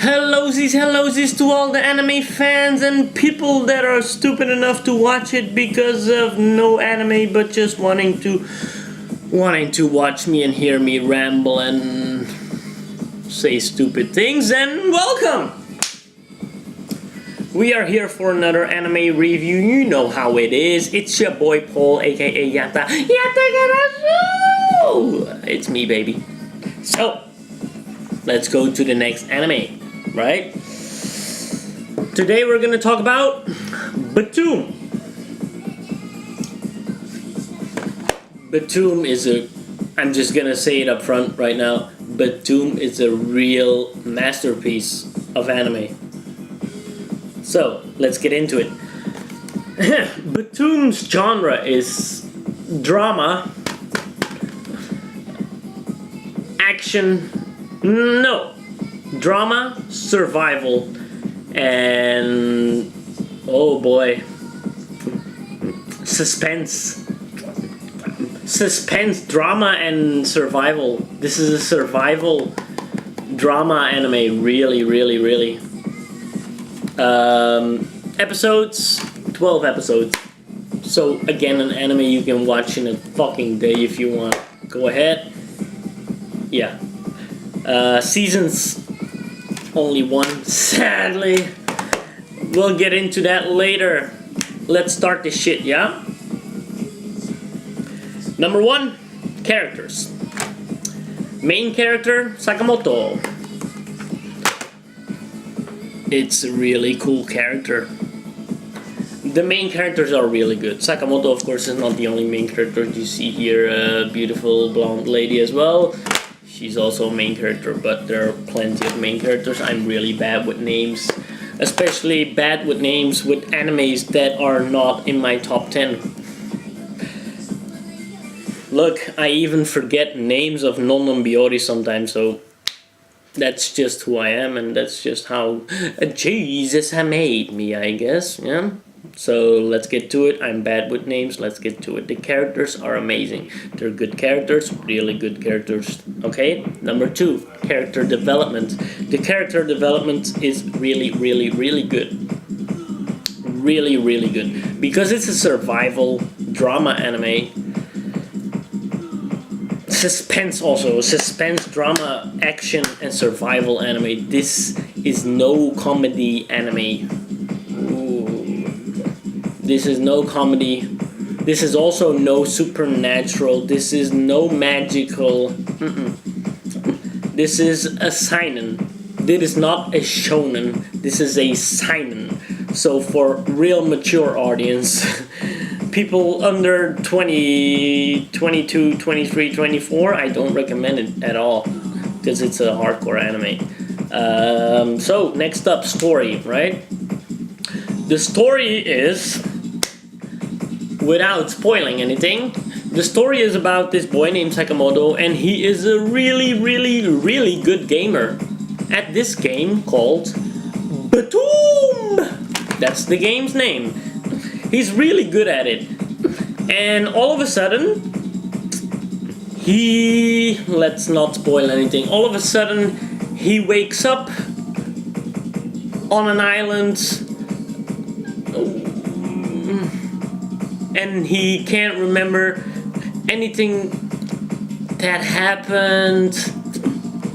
Hellosies to all the anime fans and people that are stupid enough to watch it because of no anime but just wanting to watch me and hear me ramble and say stupid things, and welcome! We are here for another anime review. You know how it is. It's your boy Paul, aka Yata-Garasu! It's me, baby. So, let's go to the next anime, right? Today we're gonna talk about BTOOOM. BTOOOM is I'm just gonna say it up front right now, BTOOOM is a real masterpiece of anime. So, let's get into it. BTOOOM's genre is drama, action, drama, survival, and oh boy, suspense, drama, and survival. This is a survival drama anime. Really. Episodes, 12 episodes. So again, an anime you can watch in a fucking day if you want. Go ahead. Yeah. Seasons, only one, sadly. We'll get into that later. Let's start this shit, yeah? Number 1, characters. Main character, Sakamoto. It's a really cool character. The main characters are really good. Sakamoto, of course, is not the only main character. You see here a beautiful blonde lady as well. She's also a main character, but there are plenty of main characters. I'm really bad with names. Especially bad with names with animes that are not in my top 10. Look, I even forget names of non-Biori sometimes, so that's just who I am, and that's just how Jesus has made me, I guess, yeah? So let's get to it. I'm bad with names. Let's get to it. The characters are amazing. They're good characters, really good characters. Okay, number 2, character development. The character development is really good. Really good. Because it's a survival drama anime. Suspense also. Suspense, drama, action, and survival anime. This is no comedy anime. This is no comedy. This is also no supernatural. This is no magical. This is a seinen. This is not a shonen. This is a seinen. So for real mature audience, people under 20, 22, 23, 24, I don't recommend it at all because it's a hardcore anime. So next up, story, right? The story is, without spoiling anything, the story is about this boy named Sakamoto, and he is a really good gamer at this game called BTOOOM. That's the game's name. He's really good at it. And all of a sudden, let's not spoil anything, all of a sudden he wakes up on an island and he can't remember anything that happened,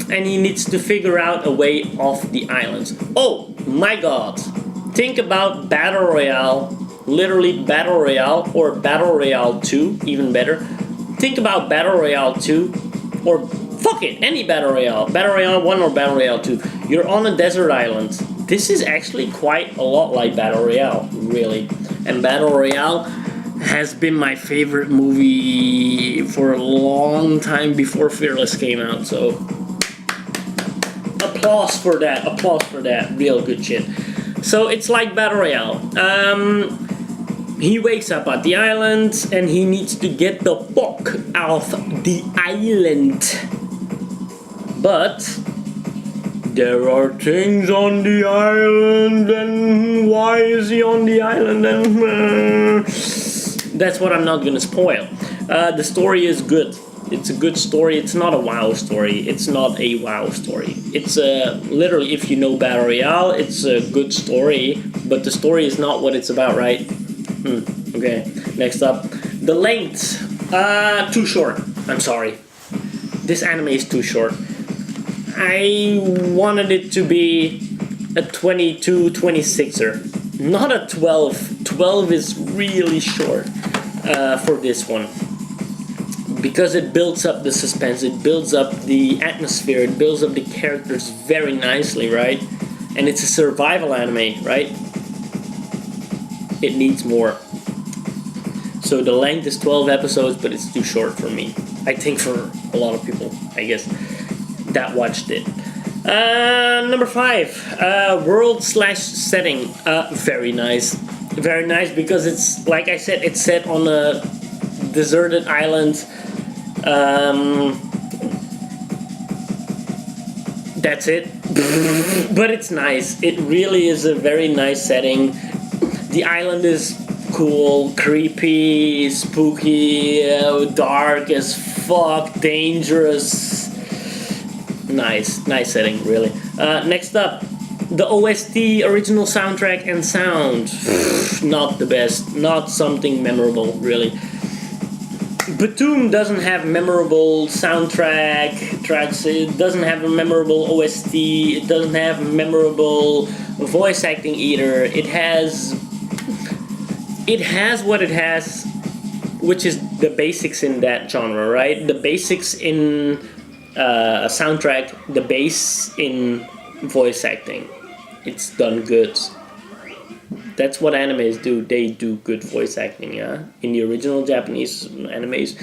and he needs to figure out a way off the island. Oh my god. Think about Battle Royale, literally Battle Royale, or Battle Royale 2, even better. Think about Battle Royale 2, or fuck it, any Battle Royale. Battle Royale 1 or Battle Royale 2. You're on a desert island. This is actually quite a lot like Battle Royale, really. And Battle Royale has been my favorite movie for a long time before Fearless came out, so applause for that, real good shit. So it's like Battle Royale. He wakes up at the island and he needs to get the fuck off the island. But there are things on the island, and why is he on the island? And that's what I'm not gonna spoil. The story is good. It's a good story. It's not a WoW story. It's not a WoW story. It's literally, if you know Battle Royale, it's a good story, but the story is not what it's about, right? Okay, next up. The length. Too short. I'm sorry. This anime is too short. I wanted it to be a 22, 26er. Not a 12. 12 is really short for this one. Because it builds up the suspense, it builds up the atmosphere, it builds up the characters very nicely, right? And it's a survival anime, right? It needs more. So the length is 12 episodes, but it's too short for me. I think for a lot of people, I guess, that watched it. Number 5, world/setting. Very nice. Very nice because it's, like I said, it's set on a deserted island. That's it. But it's nice. It really is a very nice setting. The island is cool, creepy, spooky, dark as fuck, dangerous. Nice setting, really. Next up, the OST, original soundtrack and sound. Not the best. Not something memorable, really. BTOOOM doesn't have memorable soundtrack tracks, it doesn't have a memorable OST, it doesn't have memorable voice acting either. It has what it has, which is the basics in that genre, right? The basics in a soundtrack, the base in voice acting. It's done good. That's what animes do. They do good voice acting, yeah? In the original Japanese animes,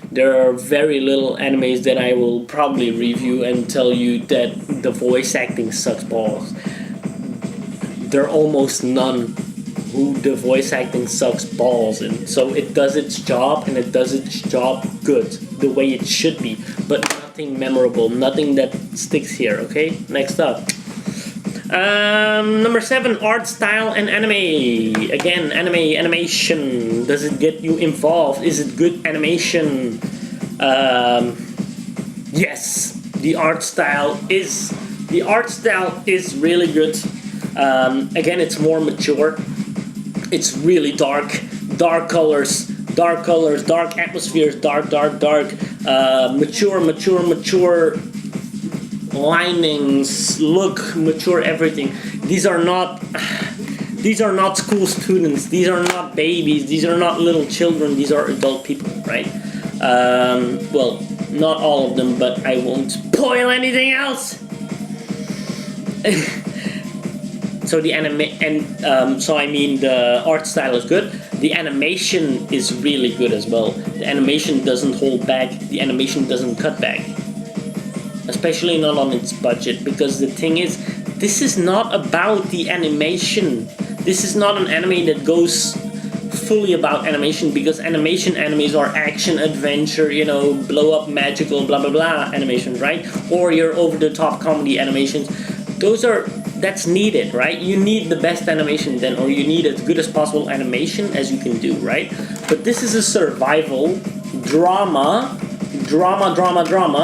there are very little animes that I will probably review and tell you that the voice acting sucks balls. There are almost none who the voice acting sucks balls in. So it does its job, and it does its job good, the way it should be. But nothing memorable, nothing that sticks here, okay? Next up. Number 7, art style and anime. Again, animation. Does it get you involved? Is it good animation? Yes, the art style is really good. Again, it's more mature. It's really dark colors, dark atmospheres, dark. Mature linings, look, mature everything. These are not school students. These are not babies. These are not little children. These are adult people, right? Well, not all of them, but I won't spoil anything else. So the the art style is good. The animation is really good as well. The animation doesn't hold back. The animation doesn't cut back. Especially not on its budget, because the thing is, this is not about the animation. This is not an anime that goes fully about animation, because animes are action, adventure, blow up, magical, blah blah blah animations, right? Or your over-the-top comedy animations. That's needed, right? You need the best animation then, or you need as good as possible animation as you can do, right? But this is a survival drama,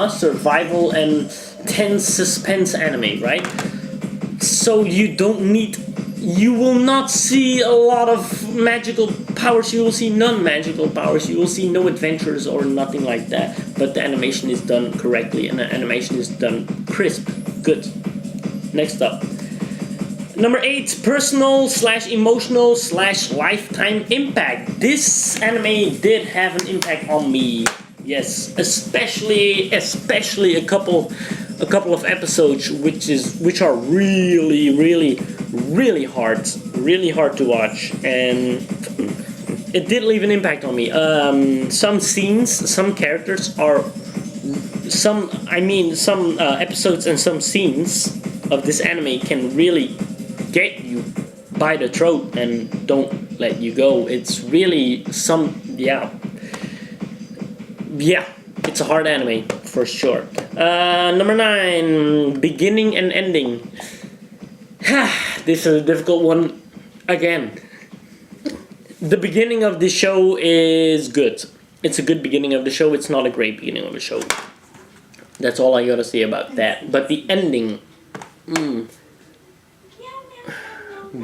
survival and tense suspense anime, right? So you will not see a lot of magical powers, you will see non-magical powers, you will see no adventures or nothing like that, but the animation is done correctly and the animation is done crisp, good. Next up. Number 8, personal/emotional/lifetime impact. This anime did have an impact on me. Yes, especially a couple of episodes which are really hard to watch, and it did leave an impact on me. Some scenes, some characters some episodes and some scenes of this anime can really get you by the throat and don't let you go. It's really it's a hard anime for sure. Number 9, beginning and ending. This is a difficult one again. The beginning of the show is good. It's a good beginning of the show. It's not a great beginning of the show. That's all I gotta say about that. But the ending,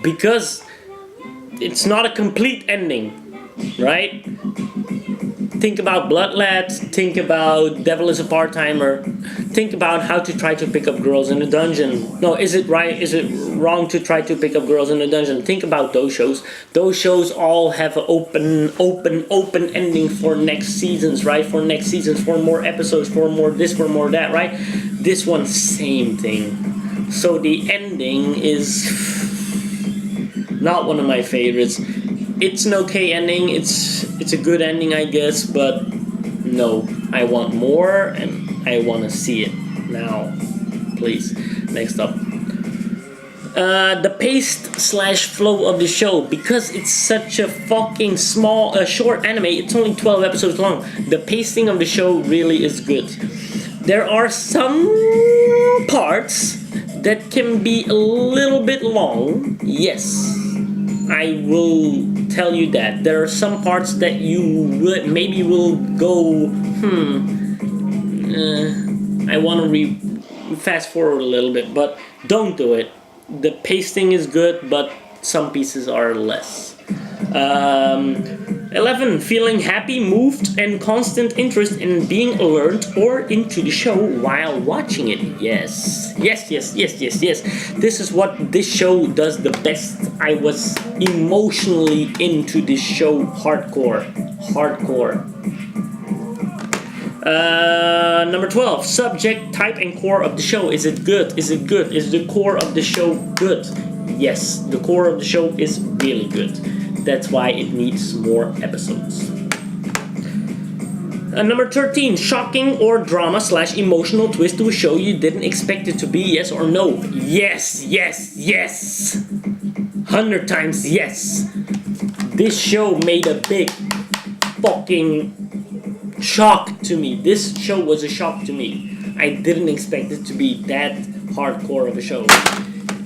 because it's not a complete ending, right? Think about Bloodlads, think about Devil is a Part-Timer, think about how to try to pick up girls in a dungeon. No, is it right, is it wrong to try to pick up girls in a dungeon? Think about those shows. Those shows all have an open ending for next seasons, right? For next seasons, for more episodes, for more this, for more that, right? This one, same thing. So the ending is not one of my favorites. It's an okay ending, it's a good ending, I guess, but no, I want more and I want to see it now. Please. Next up. The pace/flow of the show, because it's such a fucking short anime, it's only 12 episodes long. The pacing of the show really is good. There are some parts that can be a little bit long, yes. I will tell you that. There are some parts that you maybe will go, I want to fast forward a little bit, but don't do it. The pacing is good, but some pieces are less. 11. Feeling happy, moved, and constant interest in being alert or into the show while watching it. Yes. This is what this show does the best. I was emotionally into this show hardcore. Number 12. Subject, type, and core of the show. Is it good? Is the core of the show good? Yes, the core of the show is really good. That's why it needs more episodes. Number 13. Shocking or drama/emotional twist to a show you didn't expect it to be, yes or no? Yes. 100 times yes. This show made a big fucking shock to me. This show was a shock to me. I didn't expect it to be that hardcore of a show.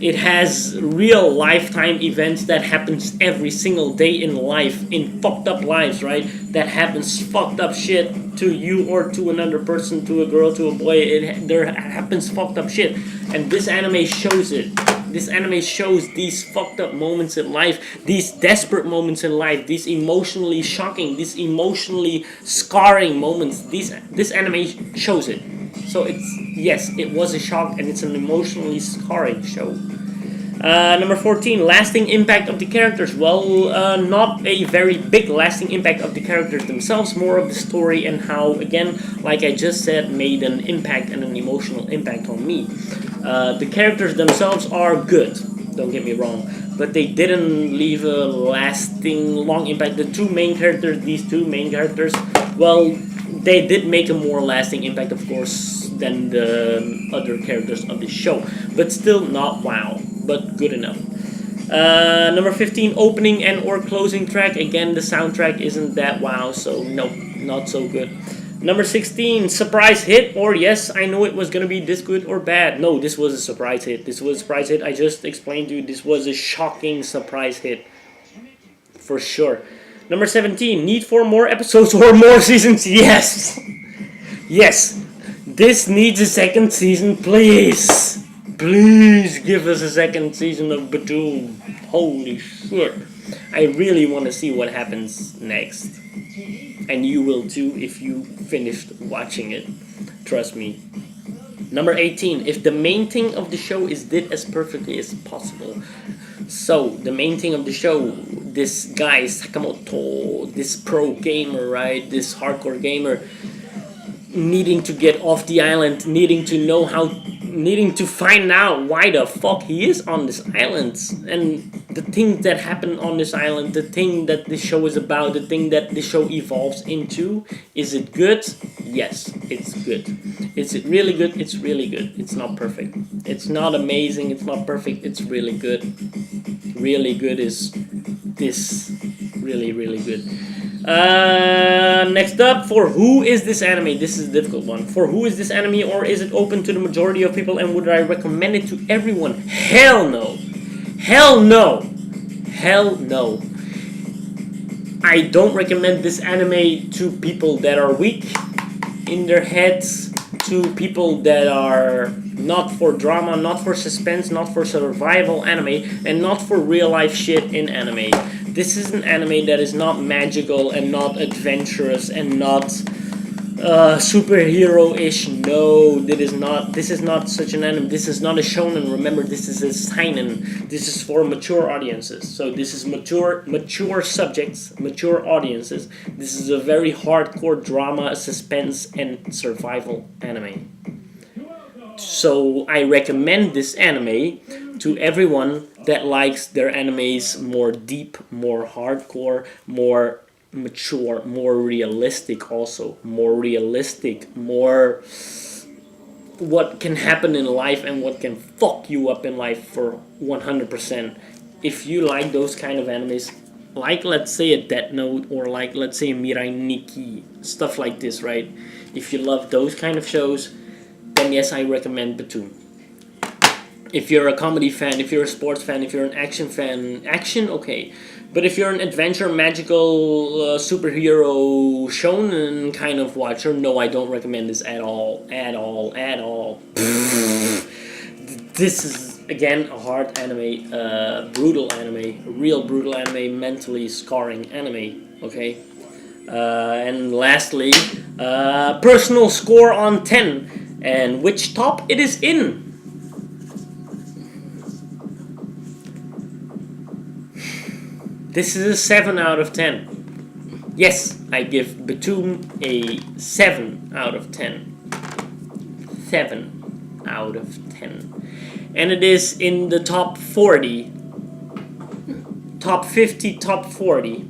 It has real lifetime events that happens every single day in life, in fucked up lives, right? That happens fucked up shit to you or to another person, to a girl, to a boy. There happens fucked up shit. And this anime shows it. This anime shows these fucked up moments in life, these desperate moments in life, these emotionally shocking, these emotionally scarring moments. This anime shows it. So yes, it was a shock and it's an emotionally scarring show. Number 14, lasting impact of the characters. Well, not a very big lasting impact of the characters themselves, more of the story and how, again, like I just said, made an impact and an emotional impact on me. The characters themselves are good, don't get me wrong, but they didn't leave a lasting, long impact. These two main characters, well, they did make a more lasting impact, of course, than the other characters of the show, but still not wow, but good enough. Number 15, opening and or closing track. Again, the soundtrack isn't that wow, so no, not so good. Number 16, surprise hit, or yes, I know it was gonna be this good or bad. No, this was a surprise hit. I just explained to you, this was a shocking surprise hit. For sure. Number 17, need for more episodes or more seasons? Yes! Yes! This needs a second season, please! Please give us a second season of BTOOOM. Holy shit. I really want to see what happens next. And you will too if you finished watching it. Trust me. Number 18, if the main thing of the show is did as perfectly as possible. So, the main thing of the show, this guy, Sakamoto, this pro gamer, right? This hardcore gamer, needing to get off the island, needing to find out why the fuck he is on this island, and the things that happen on this island, the thing that the show is about, the thing that the show evolves into. Is it good? Yes, it's good. Is it really good? It's really good. It's not perfect. It's not amazing. It's not perfect. It's really good. Really good is this. Really, really good. Next up, for who is this anime? This is a difficult one. For who is this anime, or is it open to the majority of people, and would I recommend it to everyone? Hell no. Hell no. Hell no. I don't recommend this anime to people that are weak in their heads, to people that are not for drama, not for suspense, not for survival anime, and not for real life shit in anime. This is an anime that is not magical and not adventurous and not superhero-ish. No, that is not. This is not such an anime. This is not a shonen. Remember, this is a seinen. This is for mature audiences. So this is mature subjects, mature audiences. This is a very hardcore drama, suspense, and survival anime. So I recommend this anime to everyone that likes their animes more deep, more hardcore, more mature, more realistic, also more realistic, more what can happen in life and what can fuck you up in life for 100%. If you like those kind of animes, like let's say a Death Note or like let's say Mirai Nikki, stuff like this, right? If you love those kind of shows, then yes, I recommend BTOOOM. If you're a comedy fan, if you're a sports fan, if you're an action fan, action, okay. But if you're an adventure, magical, superhero, shonen kind of watcher, no, I don't recommend this at all. At all, at all. This is, again, a hard anime, brutal anime, real brutal anime, mentally scarring anime, okay? And lastly, personal score on 10. And which top it is in. This is a 7 out of 10. Yes, I give BTOOOM a 7 out of 10. 7 out of 10. And it is in the top 40. Top 50, top 40.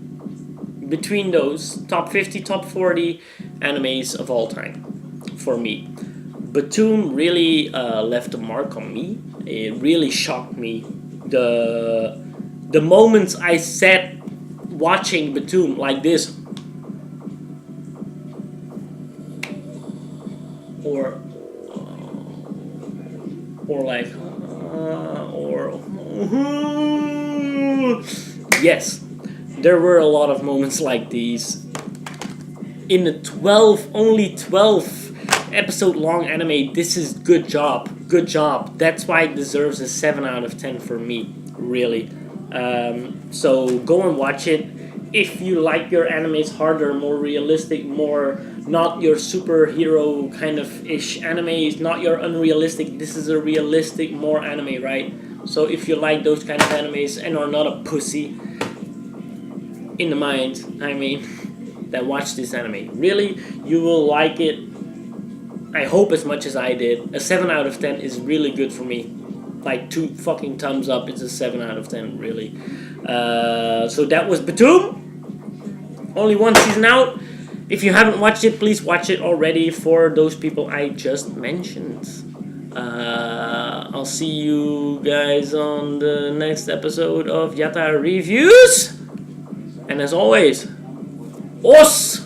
Between those, top 50, top 40 animes of all time. For me. BTOOOM really left a mark on me. It really shocked me. The moments I sat watching BTOOOM like this, or like, or yes, there were a lot of moments like these in the only 12 episode long anime. This is good job. That's why it deserves a 7 out of 10 for me, really. So go and watch it. If you like your animes harder, more realistic, more not your superhero kind of ish animes, not your unrealistic, this is a realistic more anime, right? So if you like those kind of animes and are not a pussy in the mind, I mean, then watch this anime. Really, you will like it. I hope as much as I did. A 7 out of 10 is really good for me. Like 2 fucking thumbs up, it's a 7 out of 10, really. So that was BTOOOM. Only one season out. If you haven't watched it, please watch it already for those people I just mentioned. I'll see you guys on the next episode of Yata Reviews. And as always, os!